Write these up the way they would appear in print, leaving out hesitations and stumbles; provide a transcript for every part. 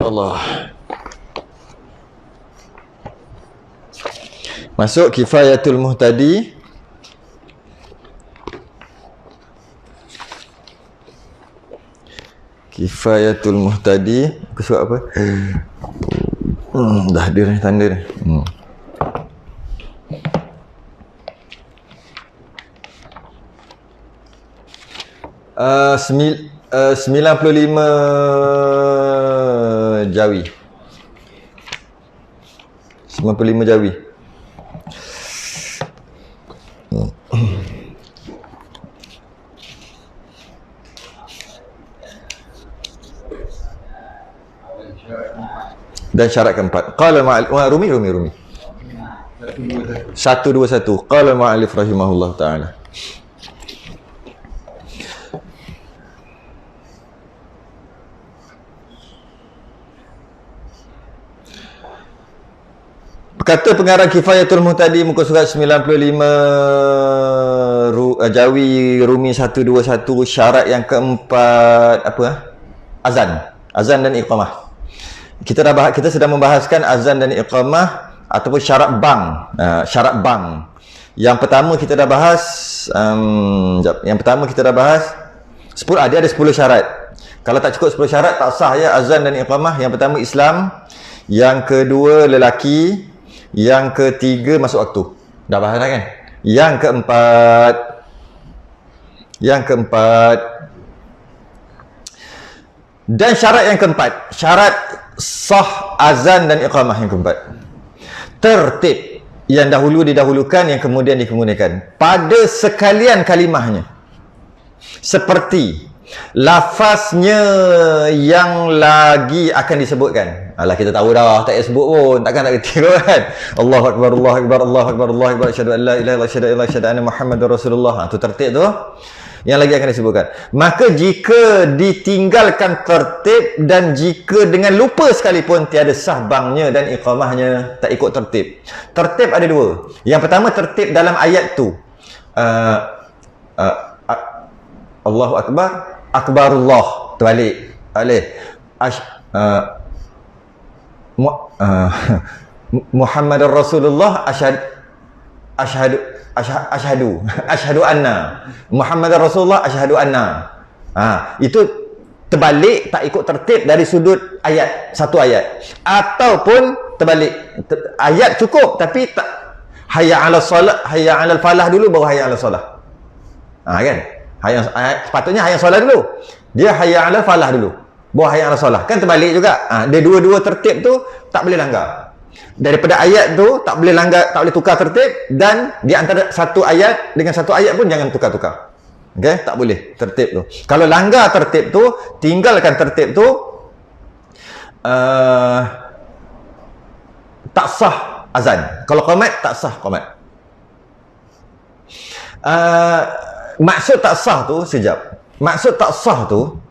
Allah. Masuk kifayatul muhtadi. Kifayatul muhtadi. Kesuat apa? Dah ada ni tanda ni. Uh, 95 jawi. 95 jawi. Dan syarat keempat. Qala Rumi. 121. Qala ma'alif rahimahullah ta'ala. Kata pengarang Kifayatul Muhtadi muka surat 95 Jawi Rumi 121, syarat yang keempat apa? Azan dan iqamah. Kita sedang membahaskan azan dan iqamah ataupun syarat bank. Yang pertama kita dah bahas dia ada 10 syarat. Kalau tak cukup 10 syarat tak sah ya azan dan iqamah. Yang pertama Islam, yang kedua lelaki, yang ketiga masuk waktu. Dah bahas dah kan? Yang keempat dan syarat yang keempat, syarat sah azan dan iqamah yang keempat, tertib yang dahulu didahulukan, yang kemudian dikemudiankan pada sekalian kalimahnya, seperti lafaznya yang lagi akan disebutkan. Alah, kita tahu dah, tak payah sebut pun, takkan nak kerti kan. Allahu Akbar, Allahu Akbar, Allahu Akbar, Allahu Akbar, asyhadu an la ilaha illallah, asyhadu anna Muhammadar Rasulullah. Tu tertib tu yang lagi akan disebutkan. Maka jika ditinggalkan tertib dan jika dengan lupa sekalipun, tiada sah bangnya dan iqamahnya, tak ikut tertib. Tertib ada dua. Yang pertama tertib dalam ayat tu. Allahu Akbar, Akbarullah, terbalik. Muhammadar Rasulullah, asyhadu anna Muhammadar Rasulullah, asyhadu anna. Itu terbalik, tak ikut tertib dari sudut ayat, satu ayat. Ataupun terbalik, ayat cukup tapi tak, hayya 'alal salat, hayya 'alal falah dulu baru hayya 'alal salah. Kan? Sepatutnya hayya salat dulu. Dia hayya 'alal falah dulu, baru hayya 'alal salah. Kan terbalik juga. Dia dua-dua tertib tu tak boleh langgar. Daripada ayat tu tak boleh langgar, tak boleh tukar tertib, dan di antara satu ayat dengan satu ayat pun jangan tukar-tukar. Okey, tak boleh tertib tu. Kalau langgar tertib tu, tinggalkan tertib tu, tak sah azan. Kalau qamat tak sah qamat. Maksud tak sah tu, maksud tak sah tu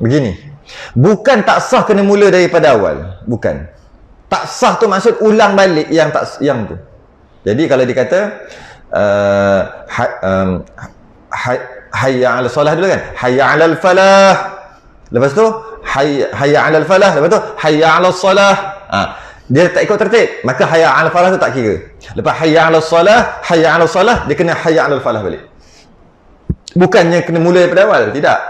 begini. Bukan tak sah kena mula daripada awal, bukan. Tak sah tu maksud ulang balik yang tu. Jadi kalau dikata hayya 'alal salah dulu kan, hayya 'alal falah, lepas tu hayya 'alal falah, lepas tu hayya 'alal salah, dia tak ikut tertib, maka hayya 'alal falah tu tak kira. Lepas hayya 'alal salah, hayya 'alal salah, dia kena hayya 'alal falah balik. Bukannya kena mula daripada awal, tidak.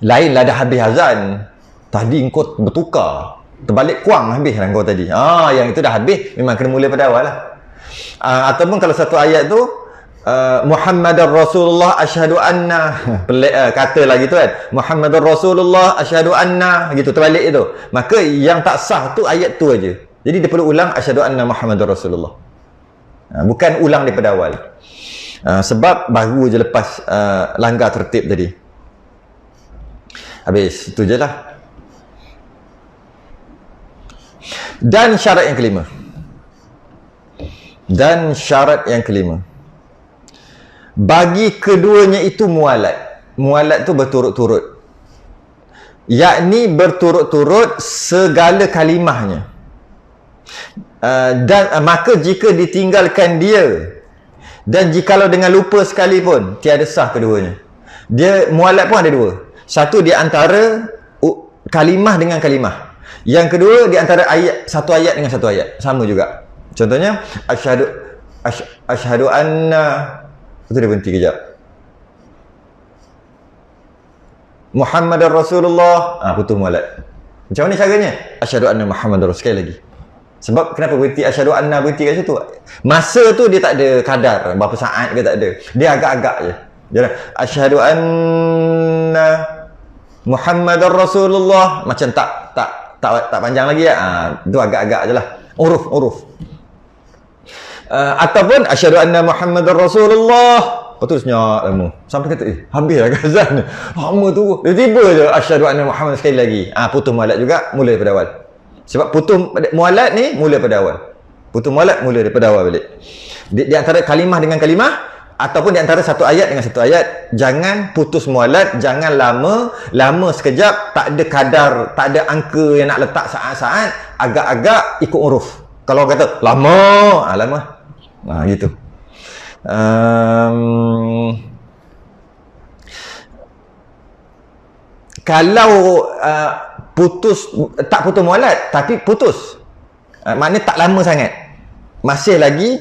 Lainlah dah habis azan, tadi engkau bertukar, terbalik kuang habis lah kau tadi. Yang itu dah habis, memang kena mula pada awal lah. Ataupun kalau satu ayat tu Muhammadar Rasulullah, asyhadu anna, kata lagi tu kan, Muhammadar Rasulullah, asyhadu anna, gitu, terbalik itu. Maka yang tak sah tu ayat tu aja. Jadi dia perlu ulang asyhadu anna Muhammadar Rasulullah. Bukan ulang daripada awal. Sebab baru je lepas langgar tertib tadi. Habis, itu je lah. Dan syarat yang kelima, bagi keduanya itu mualat tu berturut-turut, yakni berturut-turut segala kalimahnya. Dan maka jika ditinggalkan dia, dan jikalau dengan lupa sekalipun, tiada sah keduanya. Dia mualat pun ada dua. Satu di antara kalimah dengan kalimah. Yang kedua, di antara ayat, satu ayat dengan satu ayat. Sama juga. Contohnya, asyhadu anna, itu dia berhenti kejap. Muhammadar Rasulullah, putus mualat. Macam mana caranya? Asyhadu anna Muhammadar Rasul. Sekali lagi. Sebab kenapa berhenti asyhadu anna, berhenti kat situ? Masa tu dia tak ada kadar berapa saat ke, tak ada. Dia agak-agak je. Dia asyhadu anna Muhammadar Rasulullah, macam tak panjang lagi ya. Itu agak-agak je lah. Uruf. Ataupun asyhadu anna Muhammadar Rasulullah. Lepas tu senyap lama. Sampai kata, habis lah azan ni. Lama tu. Tiba-tiba je asyhadu anna Muhammad sekali lagi. Putus mualat juga, mula daripada awal. Sebab putus mualat ni, mula daripada awal. Putus mualat, mula daripada awal balik. Di antara kalimah dengan kalimah, ataupun di antara satu ayat dengan satu ayat, jangan putus mualat, jangan lama sekejap, tak ada kadar, tak ada angka yang nak letak saat-saat, agak-agak ikut uruf. Kalau kata lama, gitu. Kalau tak putus mualat tapi putus, maknanya tak lama sangat, masih lagi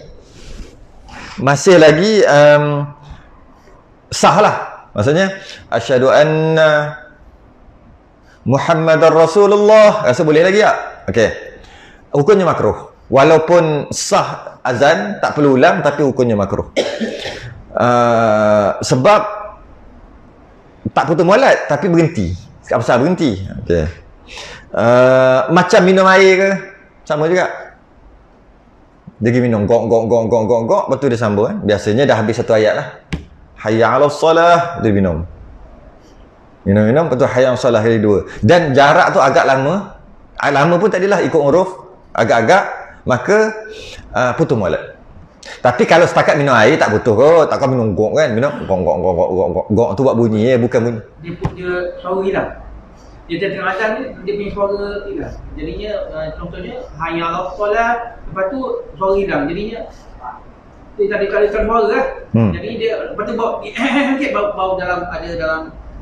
sah lah. Maksudnya asyhadu anna Muhammadar Rasulullah, rasa boleh lagi tak? Okey, hukumnya makruh. Walaupun sah azan, tak perlu ulang, tapi hukumnya makruh. Sebab tak putus mualat tapi berhenti. Apa pasal berhenti? Okey. Macam minum air ke? Sama juga. Dia pergi minum gok, lepas tu dia sambung. Biasanya dah habis satu ayat lah. Hayya 'alas salah, dia minum. Minum, lepas tu hayya 'alas salah kali dua. Dan jarak tu agak lama. Lama pun tak adalah, ikut uruf. Agak-agak, maka putus mualat. Tapi kalau setakat minum air tak putus kot. Takkan minum gok kan. Minum gok tu buat bunyi, bukan bunyi. Dia suara hilang. Dia tengah azan ni, dia punya suara hilang. Jadinya contohnya hayya 'alas salah, lepas tu suara hilang. Jadinya dia tak ada kalisan suara lah. Jadi dia lepas tu baru dalam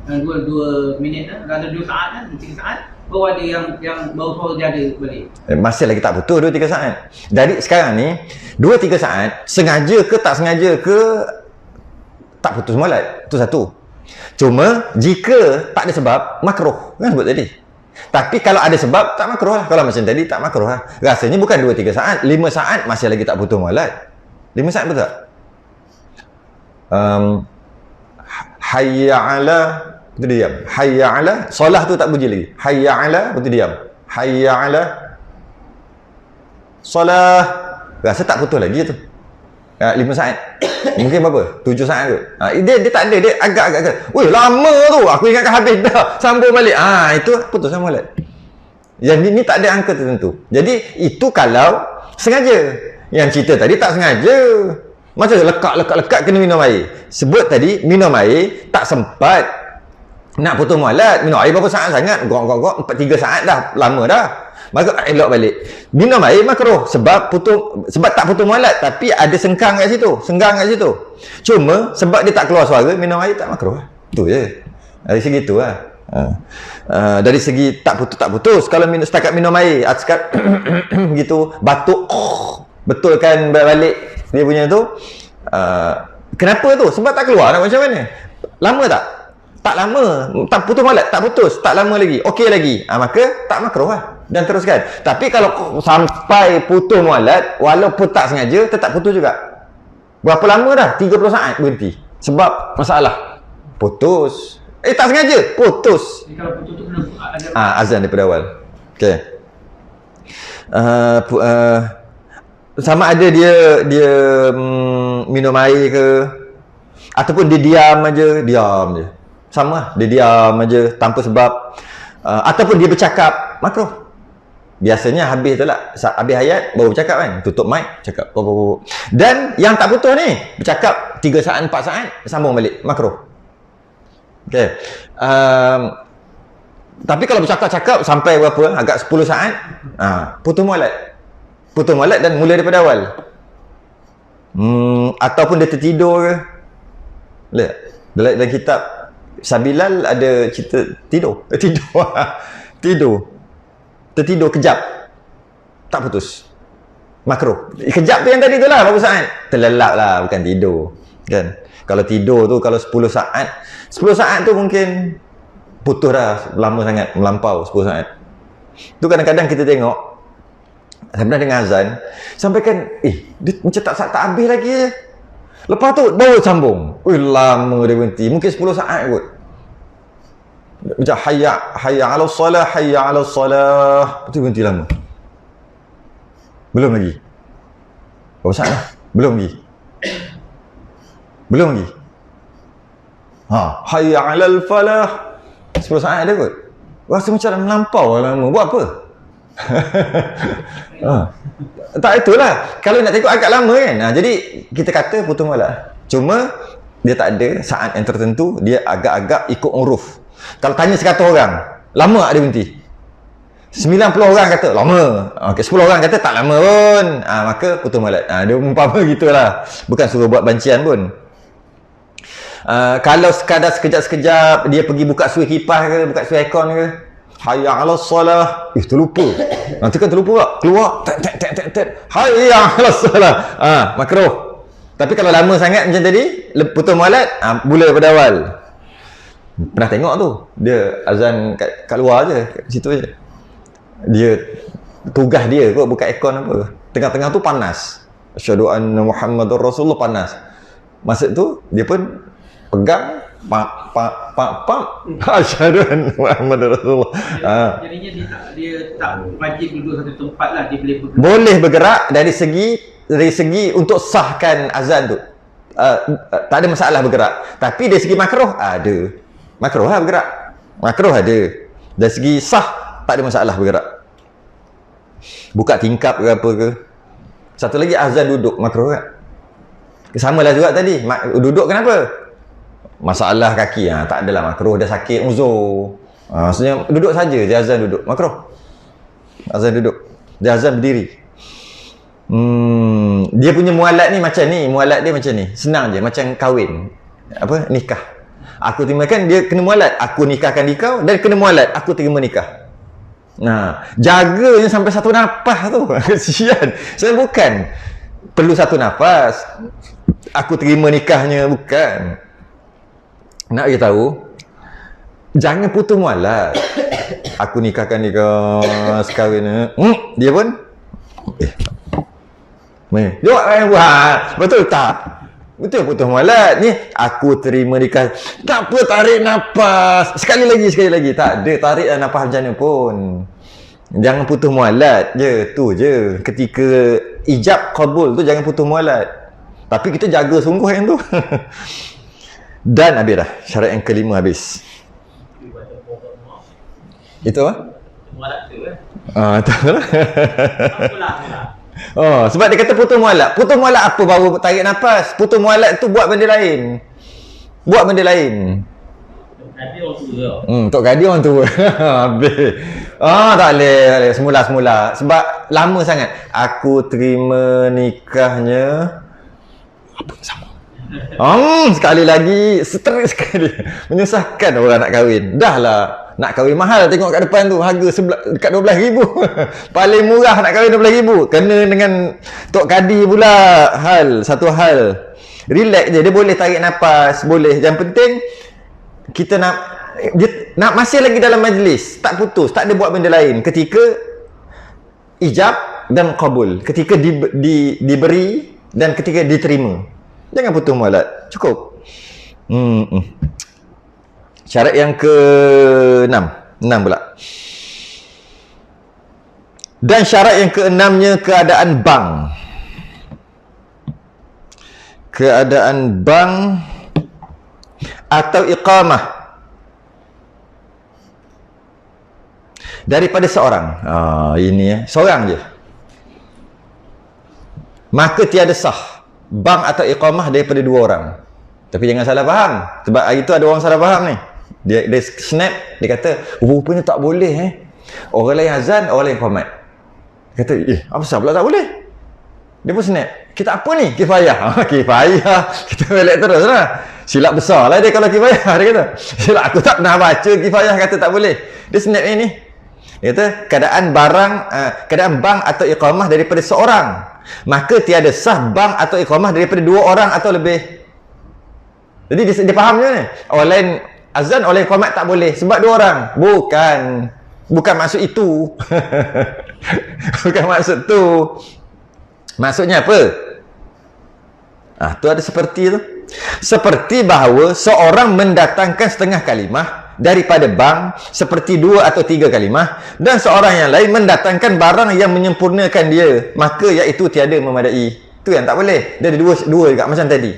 2 minit lah, dalam 2 saat lah, 3 saat baru ada yang baru suara dia ada balik. Masih lagi tak putus 2-3 saat. Jadi sekarang ni 2-3 saat, sengaja ke tak sengaja ke, tak putus mualat. Itu satu. Cuma jika tak ada sebab, makruh kan sebut tadi. Tapi kalau ada sebab, tak makruh lah. Kalau macam tadi, tak makruh lah. Rasanya bukan 2-3 saat, 5 saat masih lagi tak putus mualat. 5 saat betul tak? Hayya 'ala, itu diam. Hayya 'ala, solah tu tak bunyi lagi. Hayya 'ala, itu diam. Hayya 'ala solah, rasa tak putus lagi tu. 5 saat. Mungkin berapa? 7 saat ke? Dia tak ada, dia agak-agak. Weh, lama tu. Aku ingatkan habis dah. Sambung balik. Itu putus sama mualat. Jadi ni tak ada angka tertentu. Jadi itu kalau sengaja. Yang cerita tadi tak sengaja. Macam lekat kena minum air. Sebut tadi minum air tak sempat nak putus mualat. Minum air berapa saat sangat? Gok 3 saat dah. Lama dah. Maka elok balik. Minum air makruh sebab tak putus mualat tapi ada senggang kat situ. Cuma sebab dia tak keluar suara, minum air tak makruh. Tu je. Dari segi tu lah. Dari segi tak putus. Kalau setakat minum air, setakat gitu, batuk, betulkan balik dia punya tu. Kenapa tu? Sebab tak keluar, nak macam mana? Lama tak? Tak lama. Tak putus mualat, tak putus, tak lama lagi. Okey lagi. Maka tak makruh lah. Dan teruskan. Tapi kalau sampai putus mualat, walaupun tak sengaja, tetap putus juga. Berapa lama dah? 30 saat berhenti. Sebab masalah. Putus. Tak sengaja. Putus. Kalau putus tu kena ada azan daripada awal. Okey. Sama ada dia minum air ke, ataupun dia diam je. Sama, dia diam aja tanpa sebab. Ataupun dia bercakap, makruh. Biasanya habis tu lah, habis ayat baru bercakap kan, tutup mic, cakap. Dan yang tak putus ni, bercakap 3 saat, 4 saat, sambung balik, makruh. Okay. Tapi kalau bercakap-cakap sampai berapa, agak 10 saat, putus mualat dan mula daripada awal. Ataupun dia tertidur ke. Dalam kitab Sabilal ada cerita tidur. Tertidur kejap. Tak putus. Makruh. Kejap tu yang tadi tu lah, berapa saat? Terlelap lah, bukan tidur. Kan? Kalau tidur tu, kalau 10 saat, 10 saat tu mungkin putus dah, lama sangat, melampau 10 saat. Tu kadang-kadang kita tengok, sebenarnya dengan azan, sampai kan, dia macam tak habis lagi je. Lepas tu, baru sambung. Lama dia berhenti. Mungkin 10 saat kot. Macam hayya ala salah, hayya ala salah. Itu berhenti lama. Belum lagi. Berapa saat dah? Belum lagi. Hayya ala falah. 10 saat ada kot. Rasa macam dah melampau lama. Buat apa? Tak, itulah. Kalau nak tengok agak lama kan. Jadi kita kata putus mualat. Cuma dia tak ada saat yang tertentu, dia agak-agak ikut uruf. Kalau tanya 100 orang, lama tak dia berhenti? 90 orang kata lama. Okey, 10 orang kata tak lama pun. Maka putus mualat. Dia umpama gitulah. Bukan suruh buat bancian pun. Kalau sekadar sekejap-sekejap dia pergi buka suai kipas ke, buka suai aircon ke, hayya 'alas salah. Terlupa. Nanti kan terlupa pula. Keluar. Tek. Hayya 'alas salah. Makruh. Tapi kalau lama sangat macam tadi, putus mualat, mula daripada awal. Pernah tengok tu. Dia azan kat luar je, kat situ je. Dia tugas dia kot buka aircon apa. Tengah-tengah tu panas. Asyhadu anna Muhammadar Rasulullah, panas. Masa tu dia pun pegang asyhadu anna Muhammadar Rasulullah. Jadinya dia tak wajib duduk satu tempat lah, dia boleh bergerak. Boleh bergerak dari segi untuk sahkan azan tu. Tak ada masalah bergerak. Tapi dari segi makruh ada. Makruh lah bergerak. Makruh ada. Dari segi sah tak ada masalah bergerak. Buka tingkap ke apa ke. Satu lagi azan duduk, makruh kan? Samalah juga tadi. Duduk kenapa? Masalah kaki. Tak adalah makruh, dah sakit, uzur. Maksudnya duduk saja, dia azan duduk. Makruh. Azan duduk. Dia azan berdiri. Dia punya mualat ni macam ni. Mualat dia macam ni. Senang je, macam kahwin. Nikah. Aku terimakan, dia kena mualat. Aku nikahkan kau dan kena mualat. Aku terima nikah. Jaganya sampai satu nafas tu. Kesian. Saya bukan perlu satu nafas. Aku terima nikahnya, bukan. Nak bagi tahu, jangan putus mualat. Aku nikahkan nikah sekawin. Dia pun dia buat. Betul tak? Betul putus mualat ni. Aku terima nikah. Tak apa, tarik nafas. Sekali lagi. Tak ada tarik nafas macam mana pun. Jangan putus mualat je. Tu je. Ketika ijab qabul tu jangan putus mualat. Tapi kita jaga sungguh yang tu. Dan habis dah. Syarat yang kelima habis. Itu apa? Mualat tu kan? Tak lah. Sebab dia kata putus mualat. Putus mualat apa baru tarik nafas? Putus mualat tu buat benda lain. Tok gadi orang tua. Habis. Tak boleh. Semula. Sebab lama sangat. Aku terima nikahnya. Apa sama? Sekali lagi. Stres sekali. Menyusahkan orang nak kahwin. Dah lah. Nak kahwin mahal, tengok kat depan tu harga dekat 12,000. Paling murah nak kahwin 12,000. Kena dengan Tok Kadi pula. Satu hal. Relax je, dia boleh tarik nafas, boleh. Yang penting kita nak masih lagi dalam majlis, tak putus, tak ada buat benda lain ketika ijab dan qabul, ketika diberi dan ketika diterima. Jangan putus mualat. Cukup. Syarat yang ke-6 pula. Dan syarat yang ke-6-nya keadaan bank. Keadaan bank atau iqamah daripada seorang. Ini seorang je. Maka tiada sah bank atau iqamah daripada dua orang. Tapi jangan salah faham. Sebab hari tu ada orang salah faham ni. Dia snap, dia kata, rupanya tak boleh Orang lain azan, orang lain qamat. Dia kata, apa sebab pula tak boleh? Dia pun snap. Kita apa ni? Kifayah. Kifayah. Kita balik terus lah. Silap besar lah dia kalau kifayah. Dia kata, silap aku tak pernah baca kifayah kata tak boleh. Dia snap ni. Dia kata keadaan keadaan bank atau iqamah daripada seorang, maka tiada sah bank atau iqamah daripada 2 orang atau lebih. Jadi dia faham je ni. Orang lain azan, orang lain iqamat tak boleh sebab 2 orang. Bukan maksud itu. Bukan maksud tu. Maksudnya apa? Tu ada seperti tu. Seperti bahawa seorang mendatangkan setengah kalimah daripada bank seperti 2 atau 3 kalimah, dan seorang yang lain mendatangkan barang yang menyempurnakan dia, maka iaitu tiada memadai. Itu yang tak boleh. Dia ada dua juga macam tadi.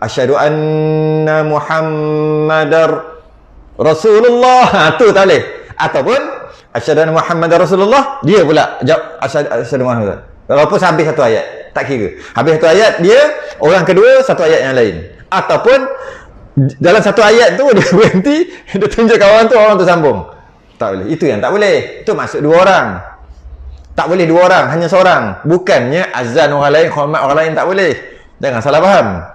Asyhadu anna Muhammadar Rasulullah. Tu tak boleh. Ataupun asyhadu anna Muhammadar Rasulullah, dia pula jawab asyhadu Muhammad. Walaupun habis satu ayat, tak kira. Habis satu ayat, dia orang kedua satu ayat yang lain. Ataupun dalam satu ayat tu dia berhenti, dia tunjuk kawan tu sambung. Tak boleh. Itu yang tak boleh. Itu maksud 2 orang. Tak boleh 2 orang, hanya seorang. Bukannya azan orang lain, hormat orang lain tak boleh. Jangan salah faham.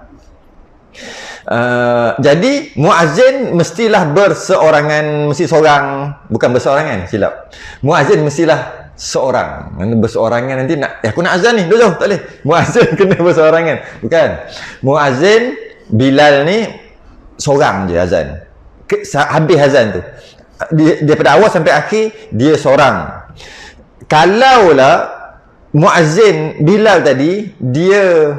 Jadi muazzin mestilah berseorangan, mesti seorang, bukan berseorangan, silap. Muazzin mestilah seorang. Mana berseorangan nanti aku nak azan ni, jauh tak boleh. Muazzin kena berseorangan. Bukan. Muazzin Bilal ni seorang je azan. Habis azan tu. Daripada awal sampai akhir dia seorang. Kalaulah muazzin Bilal tadi dia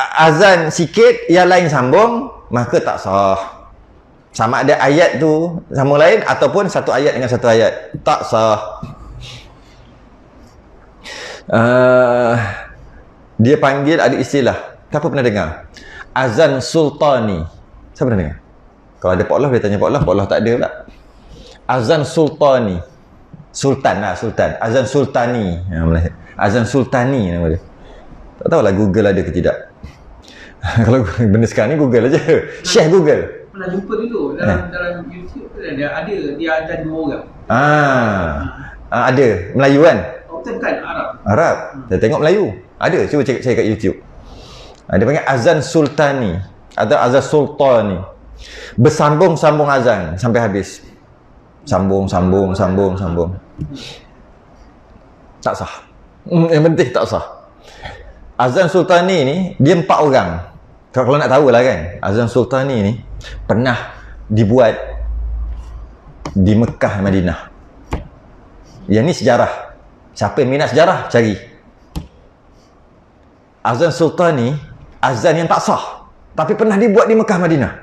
azan sikit, yang lain sambung, maka tak sah. Sama ada ayat tu sama lain ataupun satu ayat dengan satu ayat, tak sah. Dia panggil, ada istilah, siapa pernah dengar? Azan sultani. Siapa pernah dengar? Kalau ada Pak Allah dia tanya Pak Allah tak ada pula. Azan sultani. Sultan. Azan sultani. Azan sultani nama dia. Tak tahulah Google ada ke tidak. Kalau benda sekarang ni Google aja. Syekh Google. Pernah jumpa dulu dalam YouTube tu dia azan 2 orang. Ada Melayu kan? Bukan Arab. Saya tengok Melayu. Ada, cuba cek kat YouTube. Dia panggil azan sultani atau azan sultani. Bersambung-sambung azan sampai habis. Sambung. Tak sah. Yang penting tak sah. Azan sultani ni dia 4 orang. Kalau nak tahu lah kan, azan sultani ni pernah dibuat di Mekah, Madinah. Yang ni sejarah. Siapa yang minat sejarah, cari. Azan sultani, azan yang tak sah, tapi pernah dibuat di Mekah, Madinah.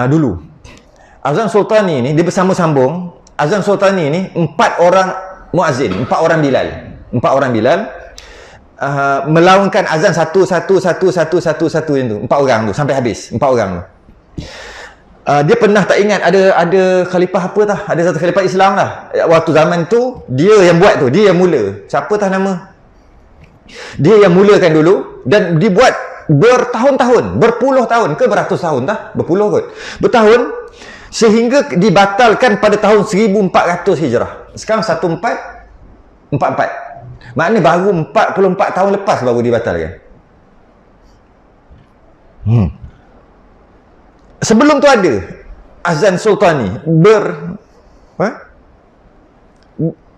Dulu. Azan sultani ni, dia bersambung-sambung. Azan sultani ni, 4 orang muazzin, 4 orang Bilal. 4 orang Bilal. Melaungkan azan satu yang tu. 4 orang tu, sampai habis. 4 orang tu. Dia pernah tak ingat ada khalifah apa tah, ada satu khalifah Islam lah waktu zaman tu, dia yang buat tu, dia yang mula, siapa tah nama, dia yang mulakan dulu, dan dibuat bertahun-tahun, berpuluh tahun ke beratus tahun tah, berpuluh kot, bertahun, sehingga dibatalkan pada tahun 1400 Hijrah. Sekarang 1444, maknanya baru 44 tahun lepas baru dibatalkan. Sebelum tu ada azan sultani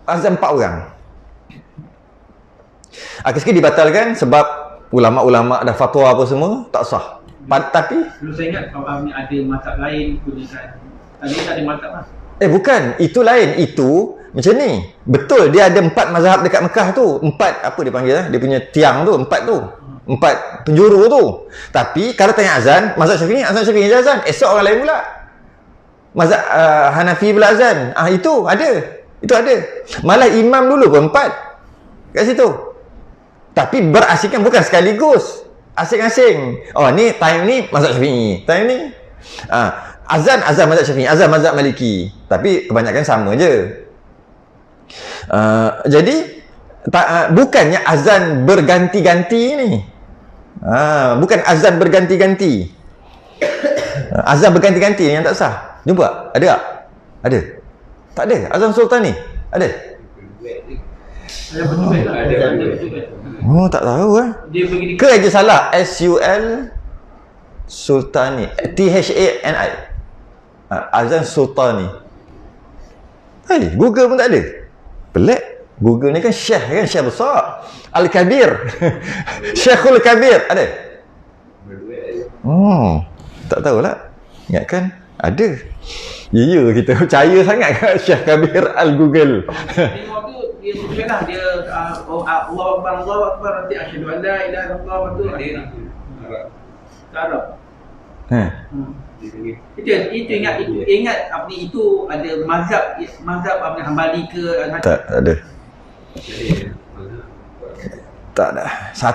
azan 4 orang. Akhirnya dibatalkan sebab ulama-ulama dah fatwa apa semua, tak sah. Tapi dulu saya ingat kalau ni ada mazhab lain gunakan. Tadi tak ada mazhab lah. Bukan, itu lain. Itu macam ni. Betul, dia ada 4 mazhab dekat Mekah tu. 4 apa dia panggil dia punya tiang tu, 4 tu. 4 penjuru tu. Tapi kalau tanya azan, mazhab Syafi'i azan. Esok orang lain pula. Mazhab Hanafi pula azan. Itu ada. Malah imam dulu pun 4 kat situ. Tapi berasingkan, bukan sekaligus. Asing-asing. Ni time ni mazhab Syafi'i. Time ni azan mazhab Syafi'i, azan mazhab Maliki. Tapi kebanyakan sama je. Jadi bukannya azan berganti-ganti ni. Bukan azan berganti-ganti. Azan berganti-ganti yang tak sah. Jumpa? Ada tak? Ada. Tak ada. Azan sultan ni ada. Tak tahu ke aja salah. SUL Sultani, THANI. Azan sultani. Hey, Google pun tak ada. Pelik. Google ni kan syekh besar. Al-Kabir. Syekhul Kabir ada. Tak tahulah. Ingatkan ada. Ya, kita percaya sangat kat Syekh Kabir Al-Google. Tengok tu dia suka lah dia Allah Akbar nanti asyhadu an la ilaha illallah tu ada Arab. Itu ingat apa ni, itu ada mazhab apa ni, Hambali ke tak ada. Tak ada.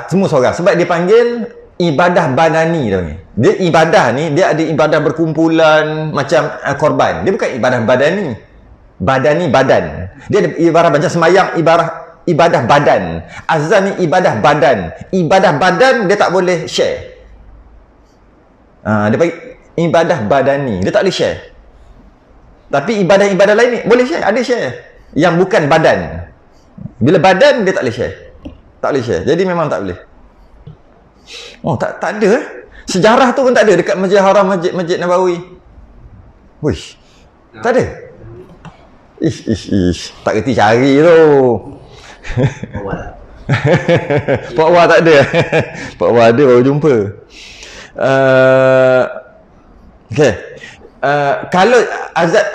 Semua seorang sebab dia panggil ibadah badani dia panggil. Dia ibadah ni dia ada ibadah berkumpulan macam korban. Dia bukan ibadah badani. Badani badan. Dia ada ibadah macam sembahyang ibadah badan. Azan ni ibadah badan. Ibadah badan dia tak boleh share. Dia panggil ibadah badani. Dia tak boleh share. Tapi ibadah-ibadah lain ni boleh share, ada share. Yang bukan badan. Bila badan dia tak boleh share. Tak boleh share. Jadi memang tak boleh. Tak ada. Sejarah tu pun tak ada dekat Masjid Haram, Masjid Nabawi. Wish. Tak ada. Ish. Tak kerti cari tu. Pak Wah tak ada. Pak Wah ada baru jumpa. Okey. Kalau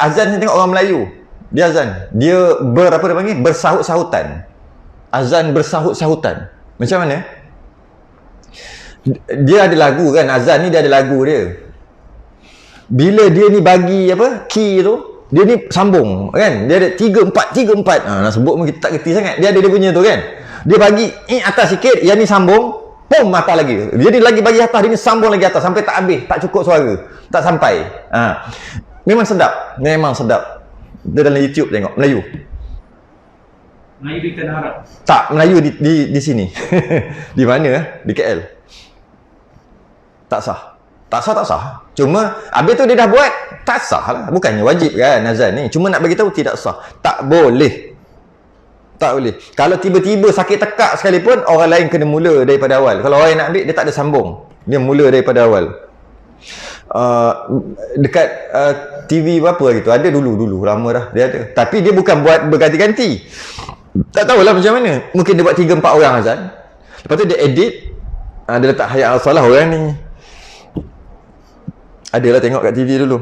azan ni tengok orang Melayu. Dia azan. Dia apa dia panggil? Bersahut-sahutan. Azan bersahut-sahutan. Macam mana? Dia ada lagu kan, azan ni dia ada lagu dia. Bila dia ni bagi apa? Key tu, dia ni sambung kan. Dia ada 3-4. Nak sebut pun kita tak kerti sangat. Dia ada dia punya tu kan. Dia bagi atas sikit, yang ni sambung, pum atas lagi. Dia ni lagi bagi atas, dia ni sambung lagi atas sampai tak habis, tak cukup suara. Tak sampai. Memang sedap. Dia dalam YouTube tengok Melayu. Melayu di Tanah Arab. Tak, Melayu di sini. Di mana? Di KL. Tak sah. Cuma habis tu dia dah buat, tak sah lah. Bukannya wajib kan azan ni. Cuma nak bagi tahu tidak sah. Tak boleh. Kalau tiba-tiba sakit tekak sekalipun, orang lain kena mula daripada awal. Kalau orang nak ambil, dia tak ada sambung. Dia mula daripada awal. Dekat TV apa gitu ada dulu lama dah dia ada. Tapi dia bukan buat berganti-ganti. Tak tahulah macam mana. Mungkin dia buat 3-4 orang azan. Lepas tu dia edit, dia letak hayat al-salah orang ni. Adalah tengok kat TV dulu.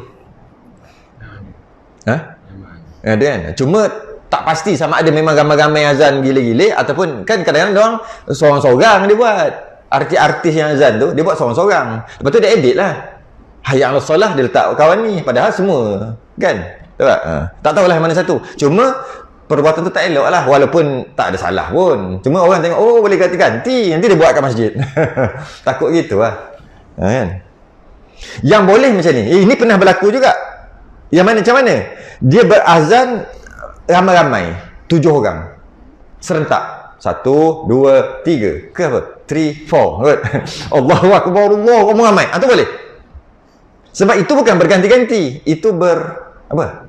Ada kan? Cuma tak pasti sama ada memang ramai-ramai azan gila-gila ataupun kan kadang-kadang dia orang seorang-seorang dia buat. Artis yang azan tu dia buat seorang-seorang. Lepas tu dia edit lah. Hayat al-salah dia letak kawan ni, padahal semua kan. Tak tahulah mana satu. Cuma perbuatan tu tak elok lah, walaupun tak ada salah pun. Cuma orang tengok, boleh ganti-ganti, nanti dia buat kat masjid. Takut gitu lah. Kan? Yang boleh macam ni, ini pernah berlaku juga. Yang mana macam mana? Dia berazan ramai-ramai, 7 orang serentak. 1, 2, 3 ke apa? 3, 4 Allahu Akbar, Allahu Akbar, ramai. Itu boleh. Sebab itu bukan berganti-ganti, itu apa?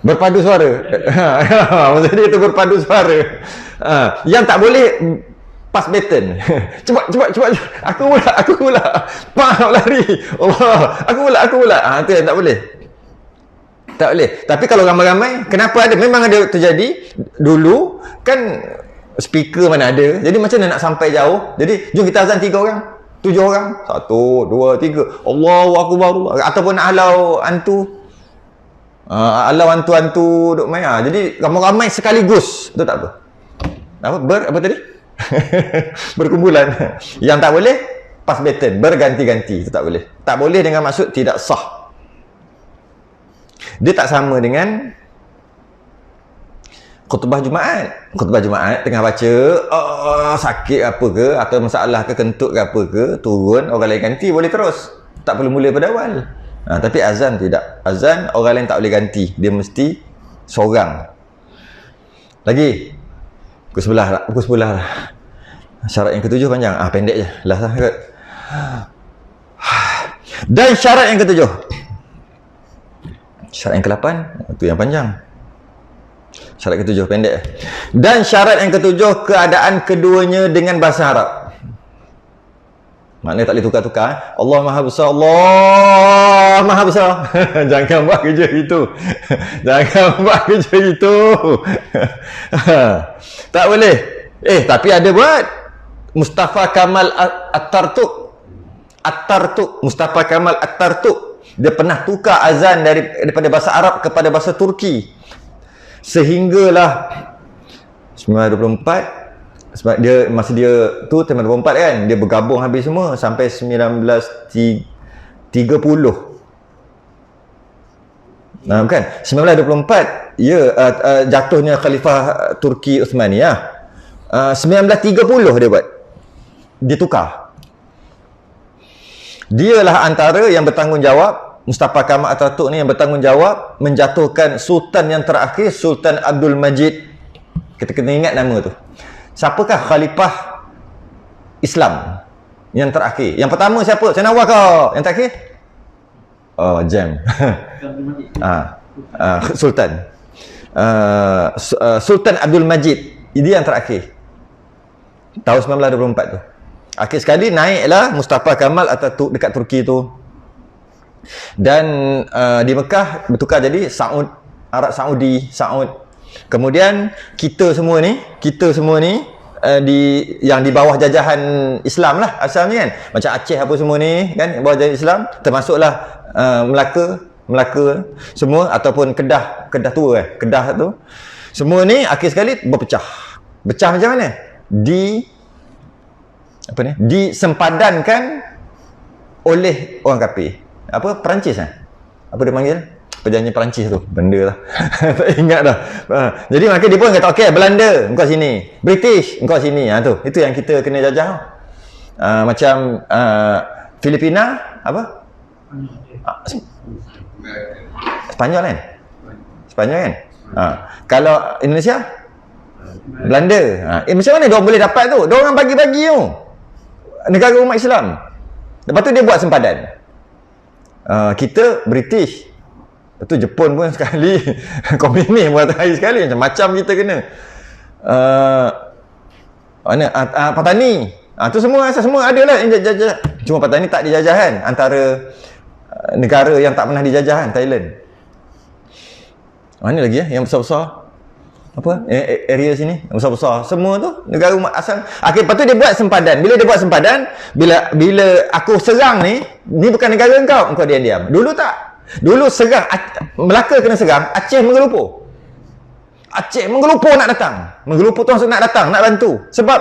Berpadu suara. Maksudnya itu berpadu suara. Yang tak boleh pass baton. Cepat. Aku pula. Pak lari. Allah, aku pula. Itu yang tak boleh. Tak boleh. Tapi kalau ramai-ramai, kenapa ada? Memang ada terjadi. Dulu kan speaker mana ada. Jadi macam mana nak sampai jauh? Jadi jom kita azan 3 orang. 7 orang. 1, 2, 3. Allahu Akbar. Ataupun halau hantu. Halau hantu-hantu duk main. Jadi ramai-ramai sekaligus. Itu tak apa. Apa tadi? Berkumpulan. Yang tak boleh pass baton, berganti-ganti. Itu tak boleh. Tak boleh dengan maksud tidak sah. Dia tak sama dengan khutbah Jumaat. Khutbah Jumaat tengah baca, sakit apa ke, atau masalah ke, kentut ke apa ke, turun, orang lain ganti, boleh terus. Tak perlu mula pada awal. Tapi azan tidak. Azan orang lain tak boleh ganti. Dia mesti seorang. Lagi. Pukul 11 lah. Syarat yang ke-7 panjang. Pendek je. Last lah kot. Dan syarat yang ke-7. Syarat yang ke-8, itu yang panjang. Syarat ke-7 pendek. Dan syarat yang ke-7, keadaan keduanya dengan bahasa Arab. Maknanya tak boleh tukar-tukar. Allah Maha Besar, Allah Maha Besar. Jangan buat kerja itu. Jangan buat kerja itu. Tak boleh. Tapi ada buat. Mustafa Kamal At-Tartuk. Mustafa Kamal At-Tartuk. Dia pernah tukar azan daripada bahasa Arab kepada bahasa Turki. Sehinggalah 1924, sebab dia masa dia tu tahun 24 kan, dia bergabung habis semua sampai 1930. Kan 1924 jatuhnya Khalifah Turki Uthmaniyah. 1930 dia buat, dia tukar. Dialah antara yang bertanggungjawab, Mustafa Kamal Atatürk ni yang bertanggungjawab menjatuhkan Sultan yang terakhir, Sultan Abdul Majid. Kita kena ingat nama tu. Siapakah Khalifah Islam yang terakhir? Yang pertama siapa? Cenawar kau. Yang terakhir? Oh, Jam. Sultan. Sultan Abdul Majid. Dia yang terakhir. Tahun 1924 tu. Akhir sekali naiklah Mustafa Kamal Atatürk dekat Turki tu. Dan di Mekah bertukar jadi Arab Saudi. Kemudian kita semua ni yang di bawah jajahan Islam lah asalnya kan. Macam Aceh apa semua ni kan, bawah jajahan Islam, termasuklah Melaka semua, ataupun Kedah tua Kedah tu. Semua ni akhir sekali berpecah. Pecah macam mana? Disempadankan oleh orang kafir. Perancis apa dia panggil? Perjanjian Perancis tu, benda lah. Tak ingat dah. Jadi maka dia pun kata, okey, Belanda engkau sini, British engkau sini. Itu yang kita kena jajah. Macam Filipina apa? Spanyol kan? Kalau Indonesia? Belanda. Macam mana dia boleh dapat tu? Dia orang bagi-bagi tu. Negara umat Islam. Lepas tu dia buat sempadan. Kita British. Lepas tu Jepun pun sekali komunis buat hari sekali, macam-macam kita kena. Patani. Tu semua ada lah yang jajah. Cuma Patani tak dijajah kan, antara negara yang tak pernah dijajah kan, Thailand. Mana lagi yang besar-besar? Area sini yang besar-besar. Semua tu negara umat asal. Lepas tu dia buat sempadan. Bila dia buat sempadan, bila aku serang ni bukan negara engkau diam-diam. Dulu tak. Dulu serang, Melaka kena serang, Aceh menggelupur nak datang. Menggelupur tu maksud nak datang, nak bantu. Sebab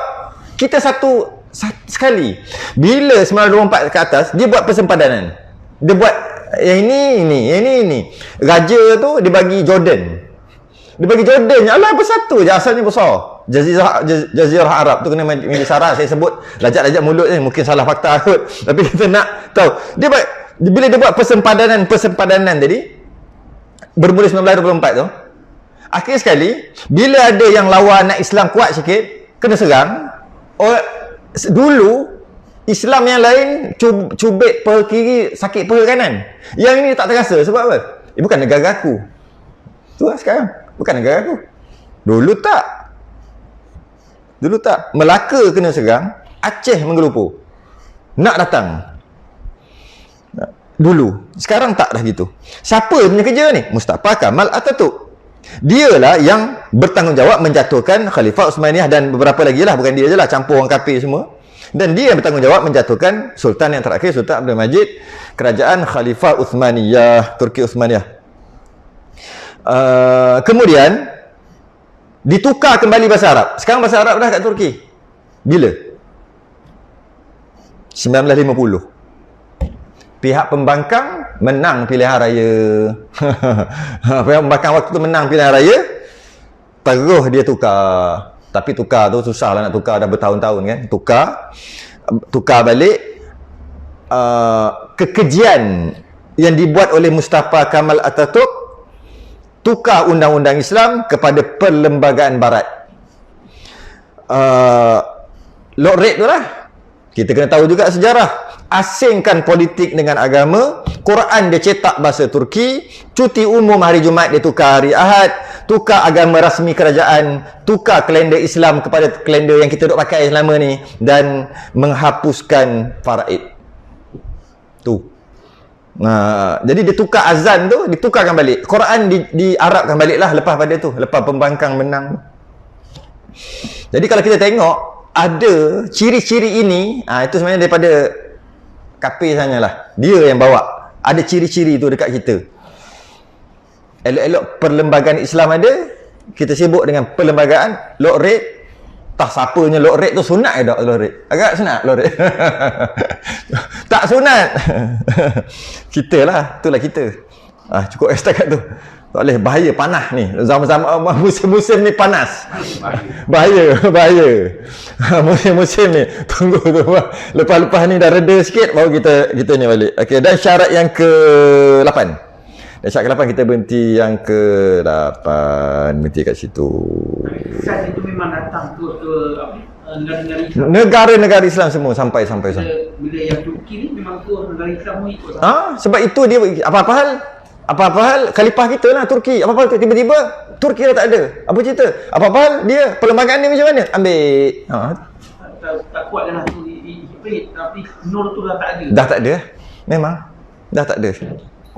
kita satu sekali. Bila 1924 ke atas, dia buat persempadanan. Dia buat yang ini. Raja tu dia bagi Jordan. Alah bersatu je, asalnya besar. Jazirah Arab tu kena menjadi sarah. Saya sebut lajak-lajak mulut ni, mungkin salah fakta kot. Tapi kita nak tahu. Bila dia buat persempadanan tadi, bermula 1924 tu, akhir sekali, bila ada yang lawan nak Islam kuat sikit, kena serang. Dulu, Islam yang lain cubit peha kiri, sakit peha kanan. Yang ini tak terasa. Sebab apa? Bukan negara aku. Tu lah sekarang. Bukan negara aku. Dulu tak. Melaka kena serang, Aceh menggelupur. Nak datang. Dulu. Sekarang tak dah gitu. Siapa punya kerja ni? Mustafa Kamal Atatürk. Dialah yang bertanggungjawab menjatuhkan Khalifah Uthmaniyah dan beberapa lagi lah. Bukan dia je lah, campur orang kafir semua. Dan dia yang bertanggungjawab menjatuhkan Sultan yang terakhir, Sultan Abdul Majid, kerajaan Khalifah Uthmaniyah, Turki Uthmaniyah. Kemudian ditukar kembali bahasa Arab. Sekarang bahasa Arab dah kat Turki. Bila? 1950. Pihak pembangkang menang pilihan raya. Pihak pembangkang waktu tu menang pilihan raya, terus dia tukar. Tapi tukar tu susah lah nak tukar, dah bertahun-tahun kan. Tukar balik. Kekejian yang dibuat oleh Mustafa Kamal Atatürk, tukar undang-undang Islam kepada perlembagaan barat. Lord Reid tu lah. Kita kena tahu juga sejarah. Asingkan politik dengan agama. Quran dia cetak bahasa Turki. Cuti umum hari Jumaat dia tukar hari Ahad. tukar agama rasmi kerajaan, tukar kalender Islam kepada kalender yang kita duk pakai selama ni, dan menghapuskan faraid. Tu. Jadi dia tukar azan tu, ditukarkan balik. Quran diarabkan balik lah lepas pada tu, lepas pembangkang menang. Jadi kalau kita tengok, ada ciri-ciri ini, itu sebenarnya daripada kafir sanyalah. Dia yang bawa. Ada ciri-ciri tu dekat kita. Elok-elok perlembagaan Islam ada, kita sibuk dengan perlembagaan lock rate. Tak siapanya lock rate tu sunat ke tak lock rate? Agak sunat lock rate. Tak sunat. Kita lah, itulah kita. Cukup setakat tu. Tak boleh, bahaya, panas ni. Zaman-zaman musim-musim ni panas. Bahaya. Musim-musim ni. Tunggu. Lepas-lepas ni dah reda sikit, baru kita ni balik. Okey, dan syarat yang ke-8. Dan syarat ke-8 kita berhenti yang ke-8. Berhenti kat situ. Saat itu memang datang ke negara-negara Islam. Negara-negara Islam semua sampai. Bila yang Turki ni memang tu negara Islam pun ikut. Sebab itu dia apa-apa hal khalifah kita lah Turki. Apa-apa hal tiba-tiba Turki dah tak ada. Apa cerita? Apa-apa hal dia perlembagaan ni macam mana? Ambil. Tak kuat dah tu tapi nur tu dah tak ada. Dah tak ada. Memang dah tak ada.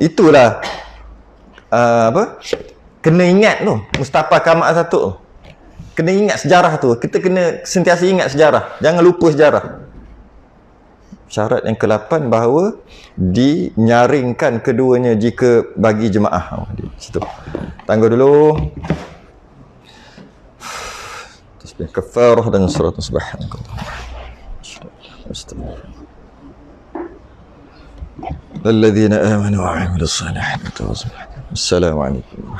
Itulah kena ingat tu Mustafa Kamal Atatürk tu. Kena ingat sejarah tu. Kita kena sentiasa ingat sejarah. Jangan lupa sejarah. Syarat yang ke-8 bahawa dinyaringkan keduanya jika bagi jemaah. Di situ. Tangguh dulu. Tasbih kafarah dan surat subhanallah. Alladzina amanu wa 'amilus salihati. Assalamualaikum.